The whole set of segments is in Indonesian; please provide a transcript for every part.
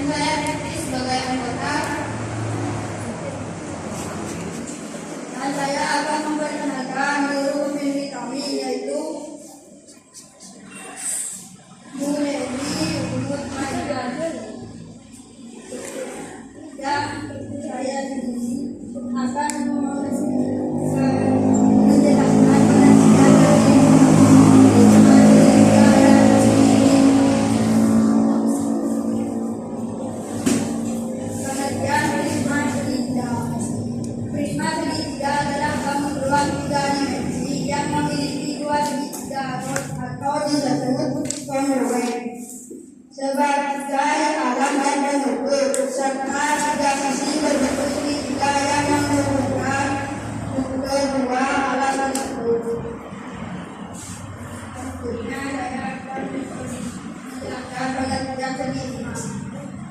saya Fitri sebagai anggota, dan saya akan memperkenalkan guru pembimbing kami, yaitu Bu Leni Umut Maida. Dan saya di sini akan menjelaskan pengertian prisma segitiga adalah bangun ruang tiga dimensi yang memiliki dua segitiga atau disebut kongruens. Sebagai alam dan bentuk serta tiga sisi berbentuk segitiga yang menghubungkan kedua alam tersebut. Berikutnya saya akan menjelaskan pengertian segitiga.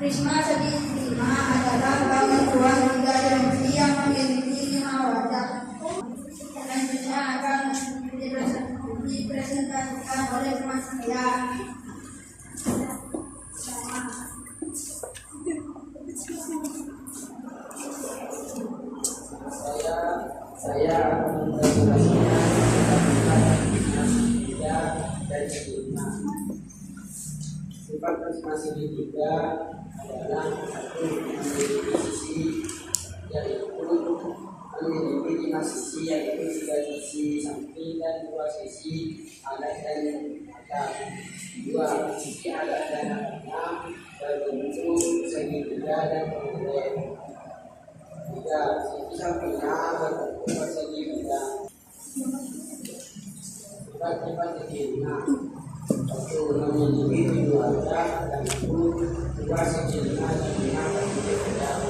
Prisma segitiga adalah bangun ruang tiga dimensi yang memiliki 5 wajah. Selanjutnya akan dipresentasikan oleh teman saya. Saya akan mempresentasikan prisma segitiga dan segitiga. Sifat prisma segitiga adalah satu, memiliki sisi yaitu memiliki 5 sisi, yaitu 3 sisi samping dan 2 sisi alat dan mata. 2 sisi alat dan matanya berbentuk segitiga dan kongruens. 3 sisi sampingnya berbentuk persegi bidang. Sifat-sifat segitiga: 1. Memiliki 7 wajah, dan 2 segitiga sampingnya persegi bidang.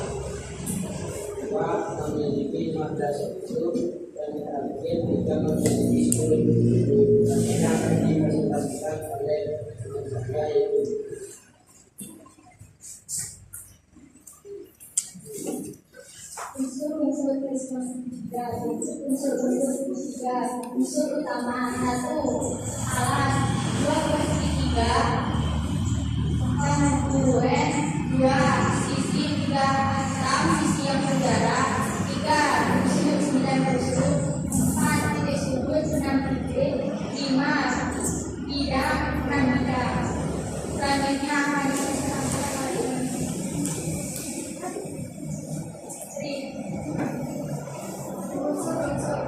2 memiliki 15 unsur, dan terakhir 3 memiliki 10 unsur. Ini akan dipresentasikan oleh teman saya, yaitu unsur prisma segitiga. Unsur utama: 1. alat, 2 segitiga, 4 kongruens, 2 sisi, 3 sisi yang berjarak, 3 unsur 9 unsur, 4 titik sudut 6 titik, 5 bidang 6 bidang. Selanjutnya akan dipresentasikan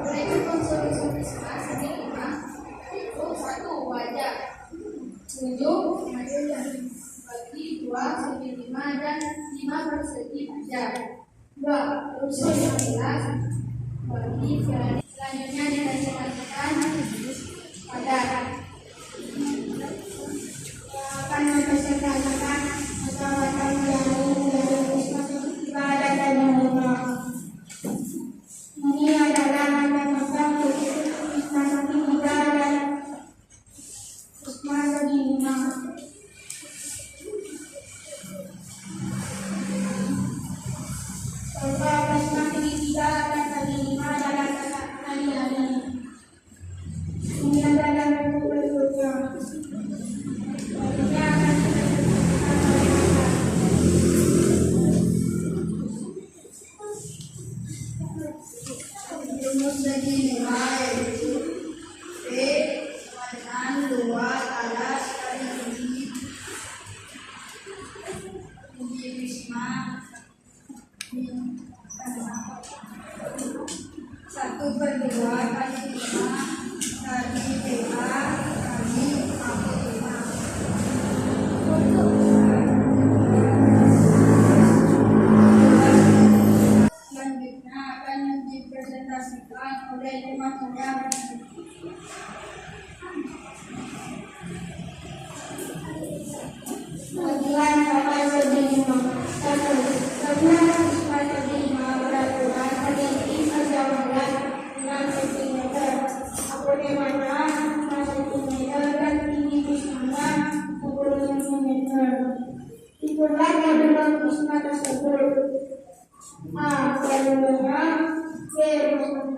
oleh unsur prisma segitiga itu 1 wajah, 7 bagi 2 segi 5 dan 5 persegi wajah. 2 unsur 15 bagi 9. Selanjutnya dipresentasikan pada akan mempresentasikan macam-macam dari prisma segitiga dan yang lainnya. Ini adalah macam-macam prisma segitiga dan prisma segitiga. Contoh prisma segitiga dan segitiga adalah hari-hari. Ini adalah bentuk-bentuknya. Selanjutnya akan dipresentasikan oleh rumus segitiga, yaitu P dengan 2 alas kali tinggi prisma 1/2 kali 5 kali PH kali AP5. Selanjutnya akan dipresentasikan oleh teman saya. Bagian sampai segitiga. 1. Bagian prisma segitiga beraturan memiliki sejauhan 6 cm. Bagaimana prisma segitiga dan tinggi prismanya 10 cm. Itulah modelan prisma tersebut. A. Volume, B. Ruang.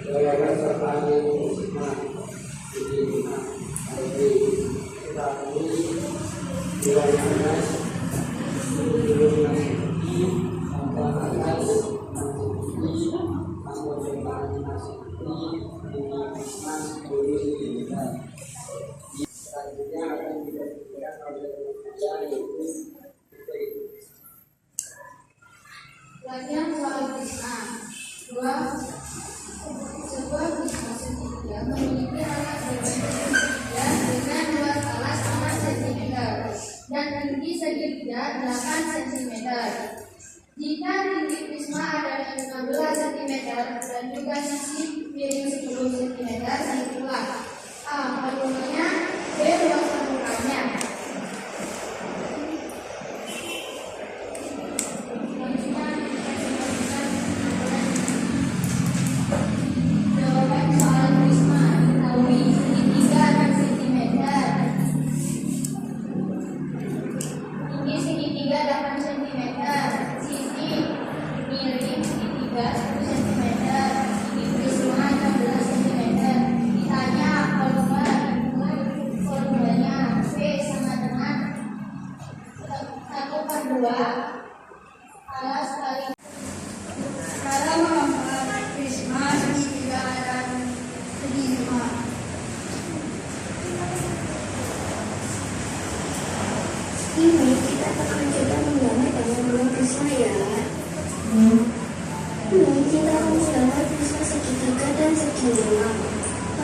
Gaya serta Sigma jadi 5 kali kita ini 12 tambah atas masih tambah depan masih ini mas boleh selanjutnya akan diberikan oleh saya yaitu Latihan soal prisma. Sebuah prisma segitiga memiliki alat segitiga dengan luas alas 4 cm dan tinggi segitiga 8 cm. Jika tinggi prisma adalah 15 cm dan juga sisi miring 10 cm, tentulah A. Volumenya, B. Luas permukaannya. Jawaban soal prisma diketahui segitiga 6 cm, tinggi segitiga 8 cm, sisi miring segitiga 10 cm, tinggi prisma 16 cm. Ditanya volumenya V sama dengan 1/2 alas kali. Cara mengambil prisma segitiga dan segi 5. Ini kita akan mencoba menggambar dengan bentuk prisma ya. Ini kita akan menggambar prisma segitiga dan segi 5.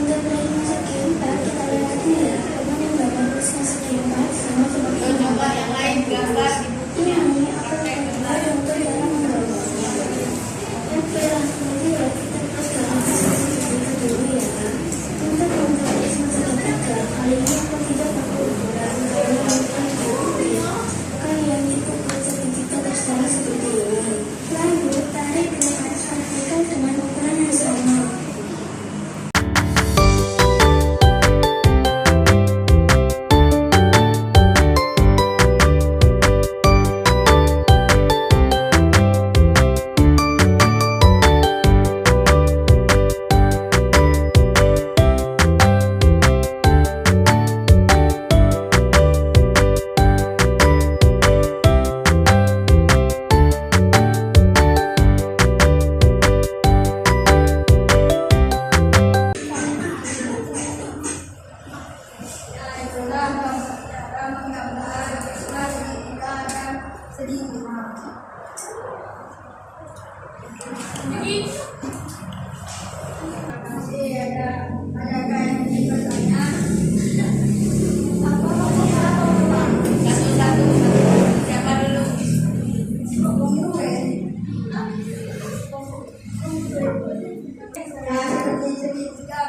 Untuk prisma segi 4 kita lihat ya. Kita menggambar prisma segi 4 sama seperti Coba yang lain gambar di bukunya. ini akan menggambar untuk cara menggambarnya. Yang selanjutnya kita terus gambar prisma segitiga dulu ya. Untuk membuat prisma segitiga kali ini aku tidak pakai ukuran kalian cukup buat segitiga terserah seperti ini. Lalu tarik garis vertikal dengan ukuran yang sama. Itulah cara menggambar prisma segitiga dan segi 5. Terima kasih. Adakah yang ingin bertanya? Satu-satu. Siapa dulu? Seperti segitiga,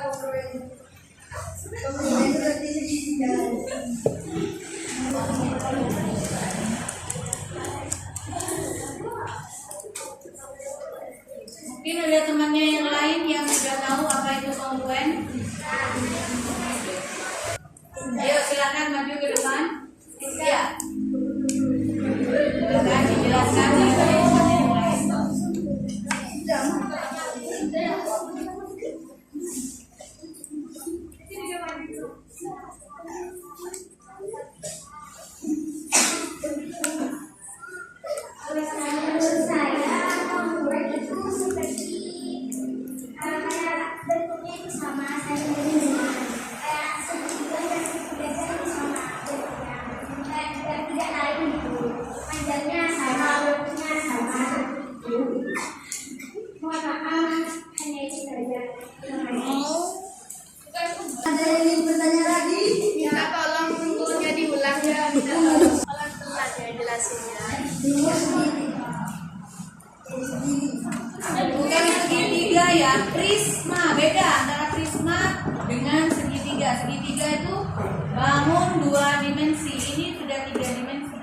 kemudian seperti segitiga. Mungkin ada temannya yang lain yang sudah tahu apa itu kongruen. Ayo silakan maju ke depan. Ya. Silakan dijelaskan di yang lain. Menurut saya, kongruen itu seperti kayak bentuknya itu sama, saling berhubungan. Kayak segitiga dan segitiga itu sama bentuknya. Kayak tidak lain gitu. Panjangnya sama, bentuknya sama. Mohon maaf, hanya itu saja. Ada yang ingin bertanya lagi? Minta tolong bukunya diulang ya. Tolong telat ya jelasinnya. Bukan segitiga ya, prisma. Beda antara prisma dengan segitiga. Segitiga itu bangun 2 dimensi. Ini sudah 3 dimensi.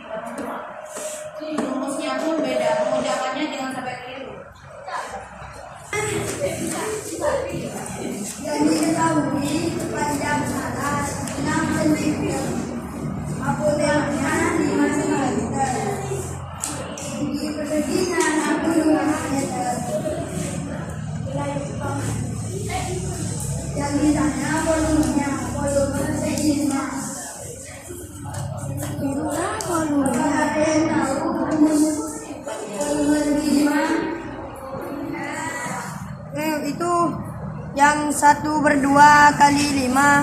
Ini rumusnya pun beda. Pengucapannya jangan sampai keliru. Dan diketahui panjang atas 6 cm, lebarnya 5 cm, tinggi perseginya 62 meter. Selanjutnya volumenya. Volume segi 5. Itulah volume. Apakah ada yang tahu volume segi 5? Itu yang 1/2 kali 5.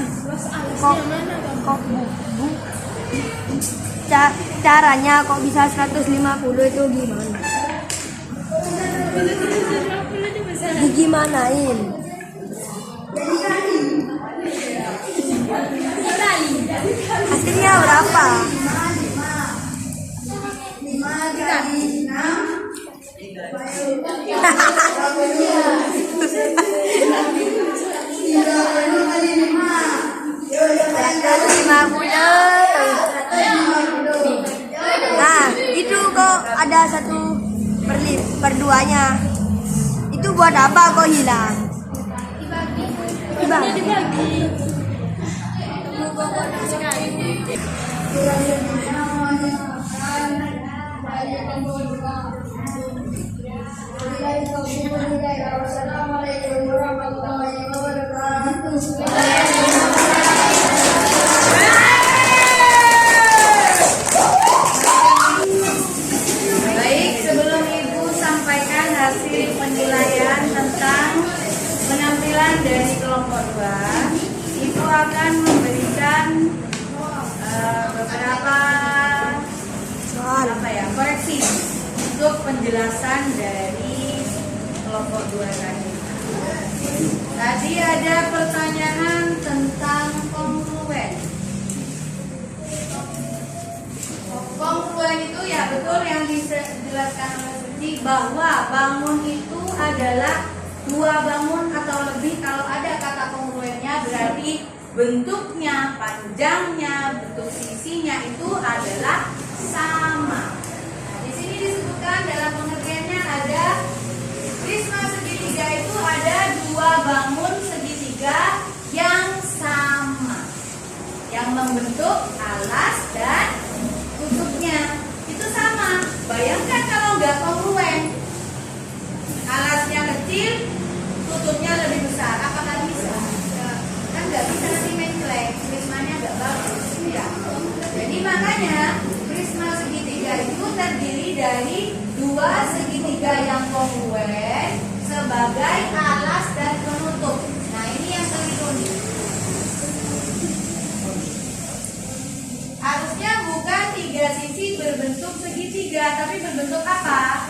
Caranya kok bisa 150 itu gimana? Digimanain? Hasilnya berapa? 5 kali 6. Nah, itu kok ada 1/2-nya. Itu buat apa kok hilang? Dibagi. Wassalamualaikum warahmatullahi wabarakatuh. Baik, sebelum Ibu sampaikan hasil penilaian tentang penampilan dari kelompok 2, Ibu akan memberikan beberapa koreksi untuk penjelasan dari kelompok 2 tadi. Tadi ada pertanyaan tentang kongruen. Kongruen itu ya betul yang dijelaskan oleh Suci bahwa bangun itu adalah 2 bangun atau lebih. Kalau ada kata kongruennya berarti bentuknya, panjangnya, bentuk sisinya itu adalah sama. Nah, di sini disebutkan dalam pengertiannya ada prisma segitiga itu ada 2 bangun segitiga yang sama, yang membentuk alas dan tutupnya itu sama. Bayangkan kalau nggak kongruen, alasnya kecil, tutupnya lebih besar, apakah bisa? Kan nggak bisa, nanti menclek, prismanya nggak bagus, ya. Jadi makanya prisma segitiga itu terdiri dari 2 segitiga yang kongruen sebagai alas dan penutup. Nah ini yang keliru nih. Harusnya bukan 3 sisi berbentuk segitiga, tapi berbentuk apa?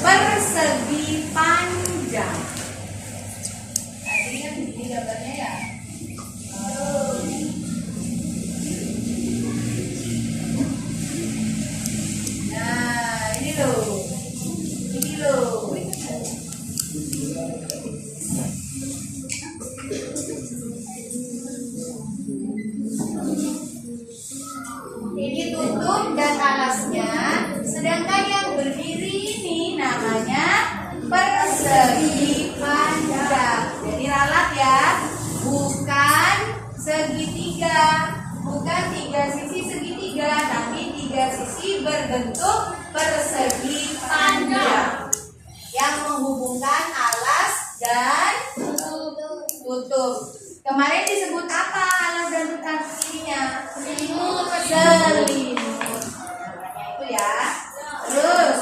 Persegi panjang. Nah, ini kan di gambarnya ya. Nah, ini loh. Ini loh. Ini tutup dan alasnya, sedangkan yang berdiri ini namanya persegi panjang. Jadi ralat ya, bukan segitiga, bukan 3 sisi segitiga, tapi 3 sisi berbentuk persegi panjang yang menghubungkan alas dan tutup. Kemarin disebut apa alas dan tutup ininya? Selimut. Itu ya. Terus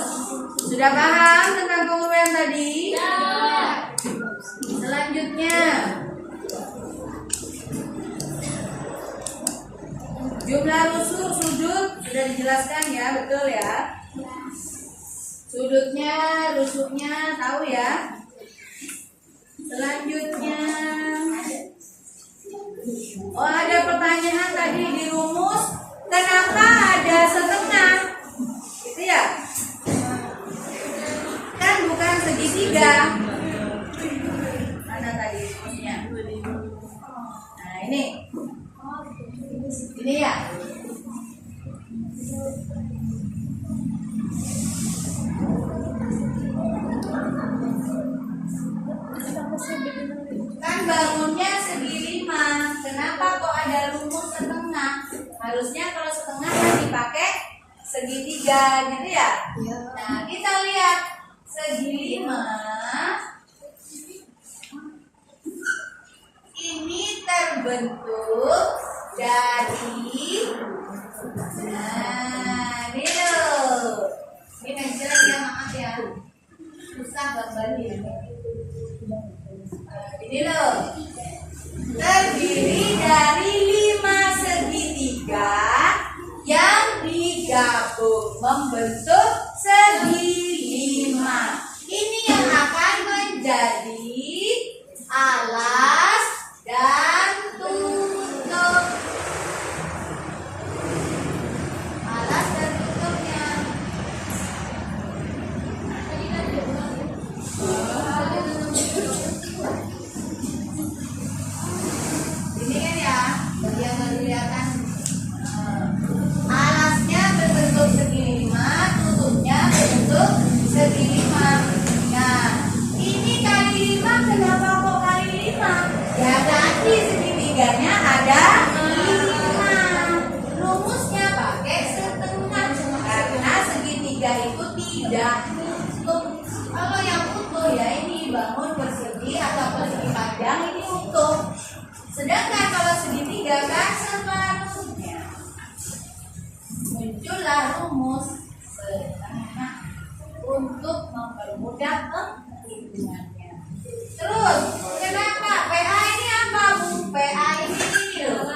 sudah paham tentang kongruen tadi? Selanjutnya jumlah rusuk sudut sudah dijelaskan ya, betul ya? Sudutnya, rusuknya tahu ya? Selanjutnya, oh ada pertanyaan tadi di rumus, kenapa ada setengah? Gitu ya? Kan bukan segitiga. Mana tadi rumusnya? Nah ini ya. Kan bangunnya segi 5. Kenapa kok ada rumus setengah? Harusnya kalau setengah kan dipakai segitiga gitu ya. Nah kita lihat segi 5 membentuk dari ini loh. Ini yang jelas ya, maaf ya. Susah gambarnya. Ini loh. Terdiri dari 5 segitiga yang digabung membentuk segi 5. Ini yang akan menjadi alas dan tutup. Alas dan tutupnya. Ini kan ya, bagian yang kelihatan. Alasnya berbentuk segi 5, tutupnya berbentuk segi 5. Nah, ini kali 5, kenapa kok kali 5? Ya tadi segitiganya ada 5. Rumusnya pakai setengah karena segitiga itu tidak utuh. Kalau yang utuh ya ini bangun persegi atau persegi panjang ini utuh. Sedangkan kalau segitiga kan separuhnya. Muncullah rumus setengah untuk mempermudah penghitungannya. Terus, kenapa? PA ini apa, Bu? PA ini loh.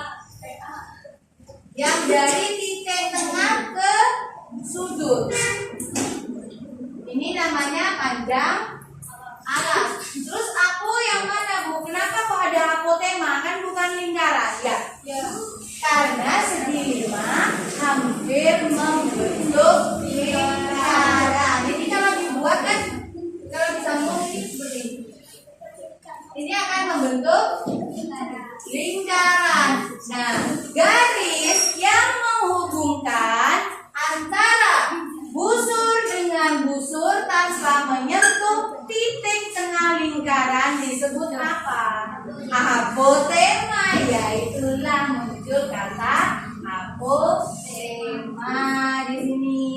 Yang dari titik tengah ke sudut. Ini namanya panjang alas. Terus aku yang mana, Bu? Kenapa kok ada apotema? Kan bukan lingkaran, ya? Karena segi 5 hampir membentuk lingkaran. Jadi kalau dibuat kan, kalau disambung ini seperti ini. Ini akan membentuk lingkaran. Nah, garis yang menghubungkan antara busur dengan busur tanpa menyentuh titik tengah lingkaran disebut apa? Apotema, yaitulah muncul kata apotema di sini.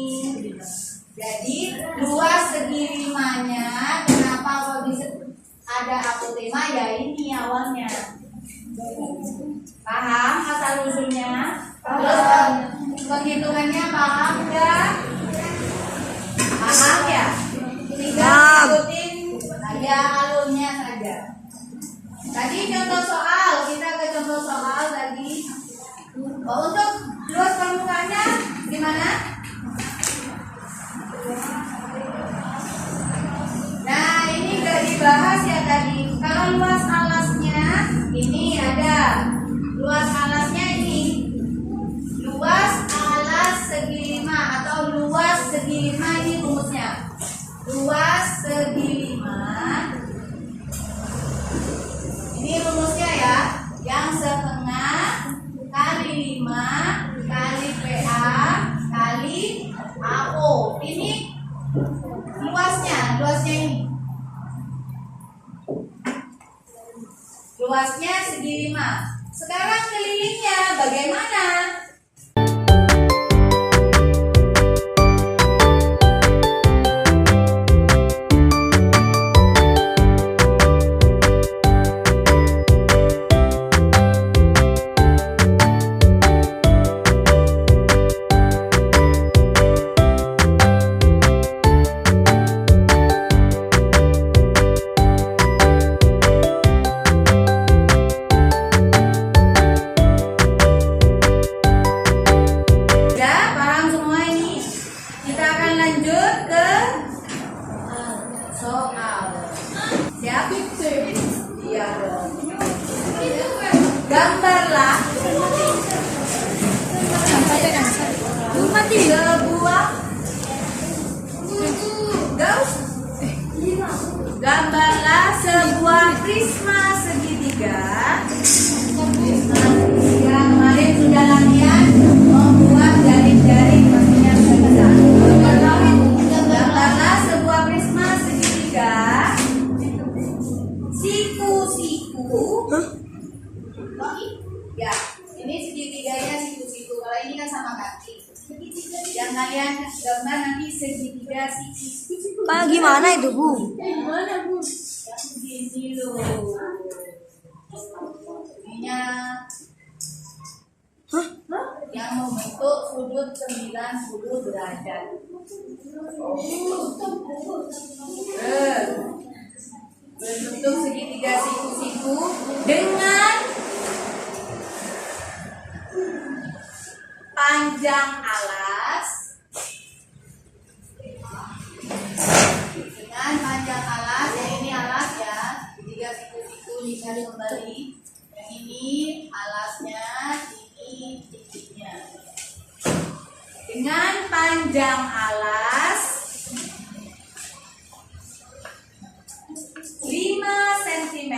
Jadi luas segi 5-nya, kenapa kok bisa ada apotema? Ya ini awalnya. Paham asal usulnya? Terus penghitungannya paham nggak? Paham ya? Tinggal ikutin aja alurnya saja. Tadi contoh soal, kita ke contoh soal tadi. Untuk luas permukaannya gimana? Nah, ini gak dibahas ya tadi. Kalau luas alasnya, ini ada. Luas alasnya ini. Luas alas segi 5 atau luas segi 5 ini rumusnya. Luas segi 5. Ini rumusnya ya. Yang setengah kali 5 kali PA kali AO. Ini luasnya ini. Luasnya segi 5. Sekarang kelilingnya bagaimana? Gambarlah sebuah prisma segitiga. Kemarin sudah latihan membuat garis-garis, pastinya sudah bisa. Gambarlah sebuah prisma segitiga. Siku-siku. Ya, ini segitiganya siku-siku. Kalau ini kan sama kaki. Yang kalian gambar nanti segitiga siku-siku. Pak, gimana itu, Bu? Gimana, Bu? Yang begini loh. Ininya membentuk sudut 90 derajat. Berbentuk segitiga siku-siku dengan panjang alas ya, ini alas ya, segitiga siku-siku dicari kembali. Yang ini alasnya, ini titiknya. Dengan panjang alas 5 cm,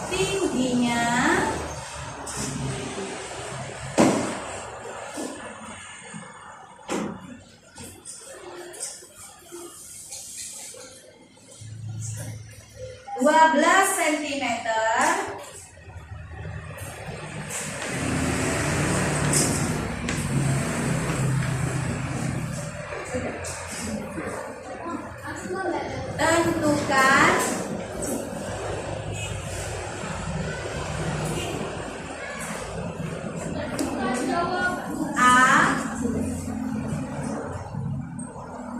tingginya 12 cm, tentukan A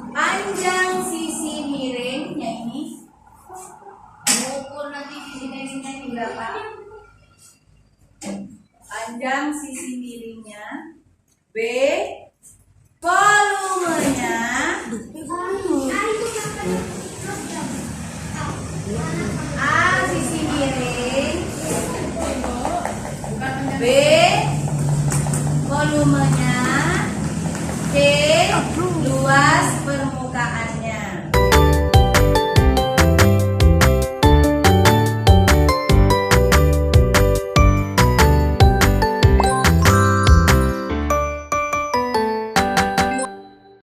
panjang sisi miringnya ini, ukur nanti di sini berapa? Panjang sisi miringnya. B volumenya. A sisi miring. B volumenya.